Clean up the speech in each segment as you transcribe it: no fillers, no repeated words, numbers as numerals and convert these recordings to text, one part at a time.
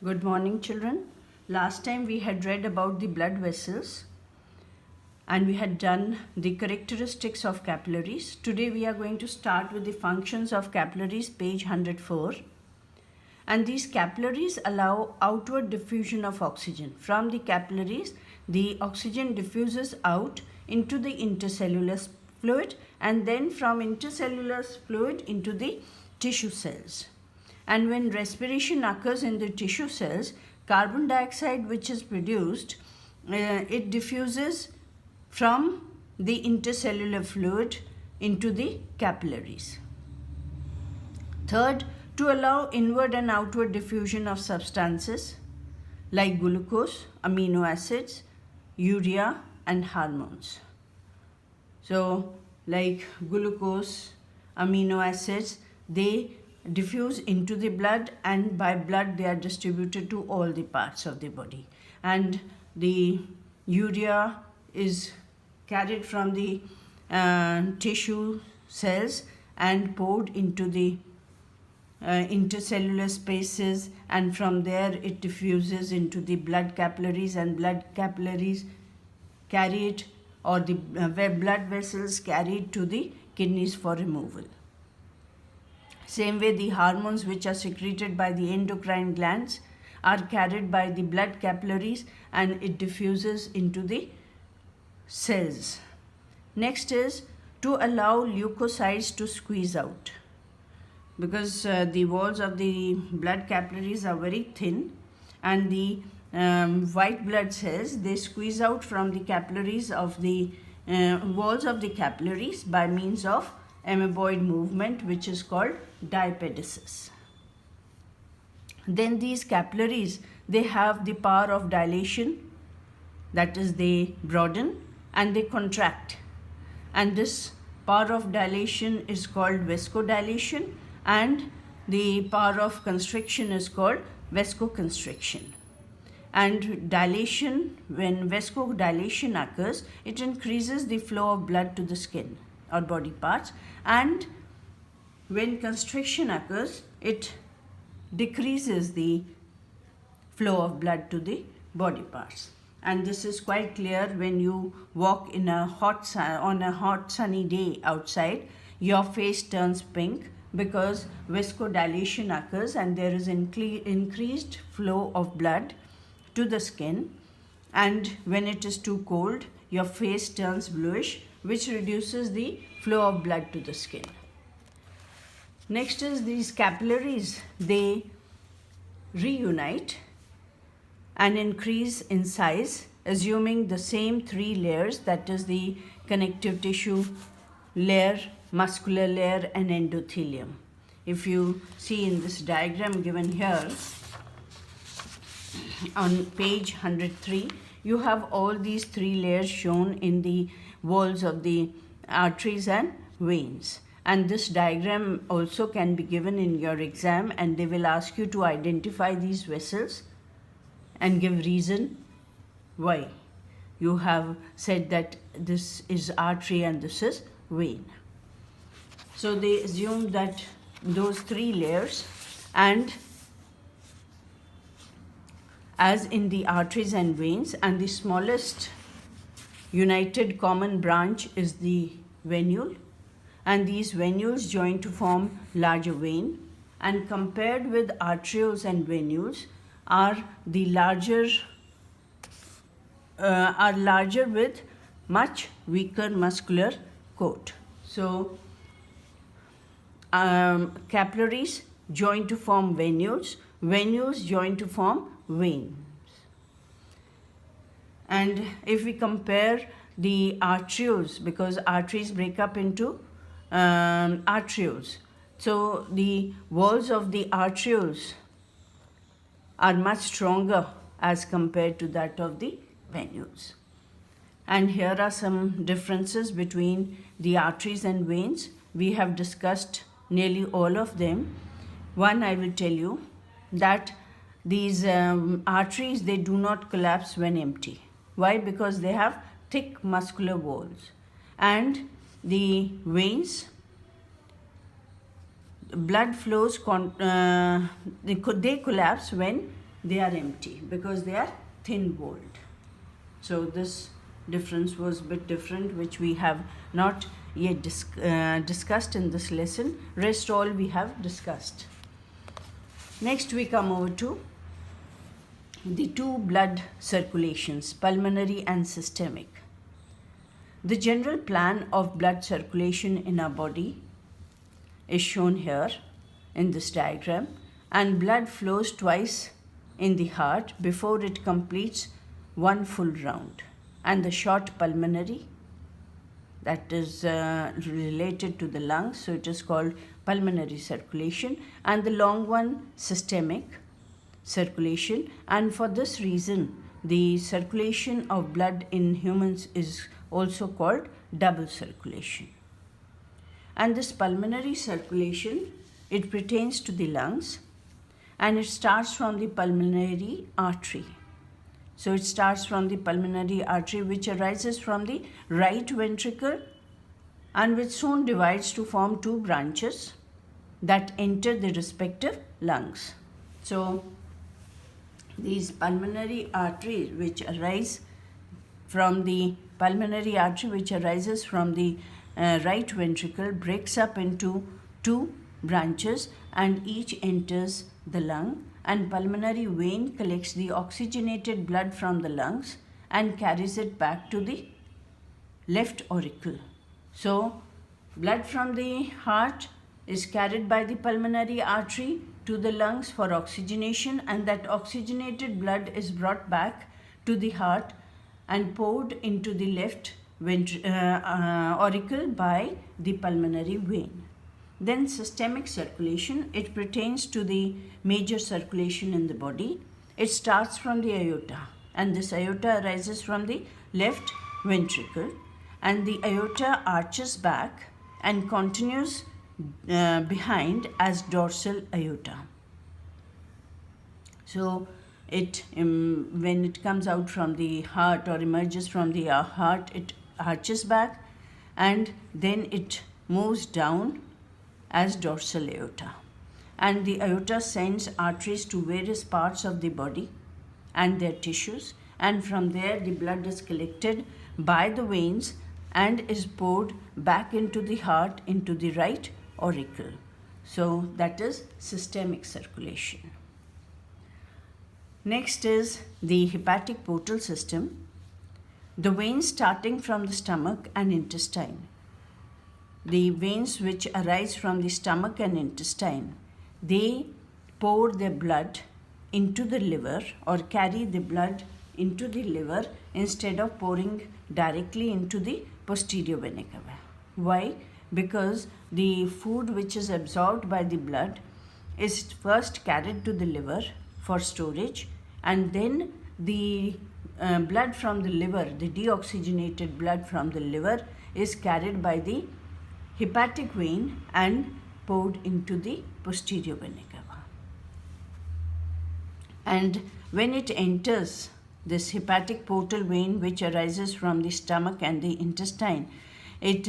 Good morning, children. Last time we had read about the blood vessels and we had done the characteristics of capillaries. Today we are going to start with the functions of capillaries, page 104. And these capillaries allow outward diffusion of oxygen. From the capillaries, the oxygen diffuses out into the intercellular fluid and then from intercellular fluid into the tissue cells. And when respiration occurs in the tissue cells, carbon dioxide which is produced, it diffuses from the intercellular fluid into the capillaries. Third, to allow inward and outward diffusion of substances like glucose, amino acids, urea and hormones. So like glucose, amino acids, they diffuse into the blood and by blood they are distributed to all the parts of the body. And the urea is carried from the tissue cells and poured into the intercellular spaces, and from there it diffuses into the blood capillaries, and blood capillaries carry it, or the blood vessels carry it to the kidneys for removal. Same way, the hormones which are secreted by the endocrine glands are carried by the blood capillaries and it diffuses into the cells. Next is to allow leukocytes to squeeze out, because the walls of the blood capillaries are very thin and the white blood cells, they squeeze out from the capillaries of the walls of the capillaries by means of amoeboid movement, which is called diapedesis. Then these capillaries, they have the power of dilation, that is they broaden and they contract, and this power of dilation is called vasodilation and the power of constriction is called vasoconstriction. And dilation, when vasodilation occurs, it increases the flow of blood to the skin or body parts, and when constriction occurs, it decreases the flow of blood to the body parts. And this is quite clear when you walk in a on a hot sunny day outside, your face turns pink because vasodilation occurs and there is increased flow of blood to the skin. And when it is too cold, your face turns bluish, which reduces the flow of blood to the skin. Next is these capillaries, they reunite and increase in size, assuming the same three layers, that is the connective tissue layer, muscular layer and endothelium. If you see in this diagram given here on page 103, you have all these three layers shown in the walls of the arteries and veins. And this diagram also can be given in your exam, and they will ask you to identify these vessels and give reason why you have said that this is artery and this is vein. So they assume that those three layers, and as in the arteries and veins, and the smallest united common branch is the venule, and these venules join to form larger vein, and compared with arterioles and venules are the larger with much weaker muscular coat. So capillaries join to form venules, venules join to form veins. And if we compare the arterioles, because arteries break up into arterioles, so the walls of the arterioles are much stronger as compared to that of the venules. And here are some differences between the arteries and veins. We have discussed nearly all of them. One, I will tell you that these arteries, they do not collapse when empty. Why? Because they have thick muscular walls. And the veins, blood flows, they collapse when they are empty because they are thin walled. So this difference was a bit different, which we have not yet discussed in this lesson. Rest all we have discussed. Next we come over to the two blood circulations, pulmonary and systemic. The general plan of blood circulation in our body is shown here in this diagram, and blood flows twice in the heart before it completes one full round, and the short pulmonary, that is related to the lungs, so it is called pulmonary circulation, and the long one systemic circulation. And for this reason the circulation of blood in humans is also called double circulation. And this pulmonary circulation, it pertains to the lungs, and it starts from the pulmonary artery. So it starts from the pulmonary artery, which arises from the right ventricle and which soon divides to form two branches that enter the respective lungs. So these pulmonary arteries which arise from the pulmonary artery which arises from the right ventricle breaks up into two branches, and each enters the lung, and pulmonary vein collects the oxygenated blood from the lungs and carries it back to the left auricle. So blood from the heart is carried by the pulmonary artery to the lungs for oxygenation, and that oxygenated blood is brought back to the heart and poured into the left auricle by the pulmonary vein. Then systemic circulation, it pertains to the major circulation in the body. It starts from the aorta, and this aorta arises from the left ventricle, and the aorta arches back and continues behind as dorsal aorta. So it when it comes out from the heart or emerges from the heart, it arches back and then it moves down as dorsal aorta, and the aorta sends arteries to various parts of the body and their tissues, and from there the blood is collected by the veins and is poured back into the heart, into the right auricle. So that is systemic circulation. Next is the hepatic portal system. The veins starting from the stomach and intestine. The veins which arise from the stomach and intestine, they pour their blood into the liver or carry the blood into the liver instead of pouring directly into the posterior vena cava. Why? Because the food which is absorbed by the blood is first carried to the liver for storage, and then the blood from the liver, the deoxygenated blood from the liver, is carried by the hepatic vein and poured into the posterior vena cava. And when it enters this hepatic portal vein which arises from the stomach and the intestine, it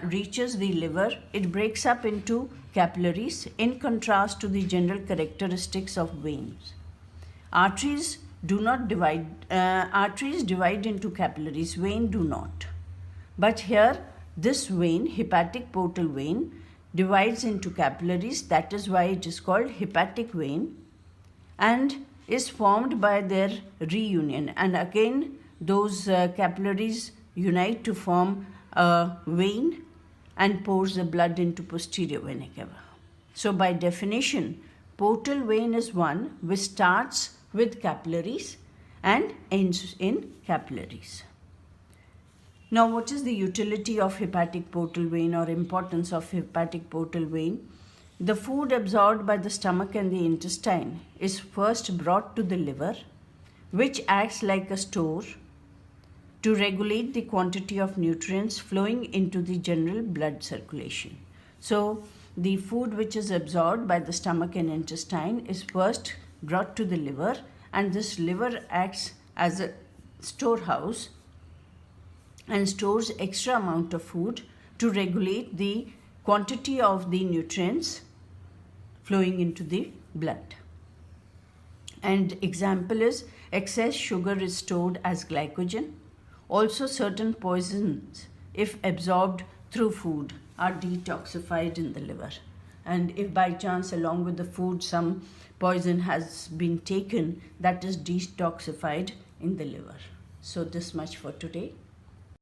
reaches the liver, it breaks up into capillaries in contrast to the general characteristics of veins. Arteries divide into capillaries, vein do not. But here this vein, hepatic portal vein, divides into capillaries, that is why it is called hepatic vein, and is formed by their reunion, and again those capillaries unite to form a vein and pours the blood into posterior vena cava. So by definition, portal vein is one which starts with capillaries and ends in capillaries. Now, what is the utility of hepatic portal vein or importance of hepatic portal vein? The food absorbed by the stomach and the intestine is first brought to the liver, which acts like a store to regulate the quantity of nutrients flowing into the general blood circulation. So, the food which is absorbed by the stomach and intestine is first brought to the liver, and this liver acts as a storehouse and stores extra amount of food to regulate the quantity of the nutrients flowing into the blood. And example is excess sugar is stored as glycogen. Also, certain poisons, if absorbed through food, are detoxified in the liver. And if by chance, along with the food, some poison has been taken, that is detoxified in the liver. So, this much for today.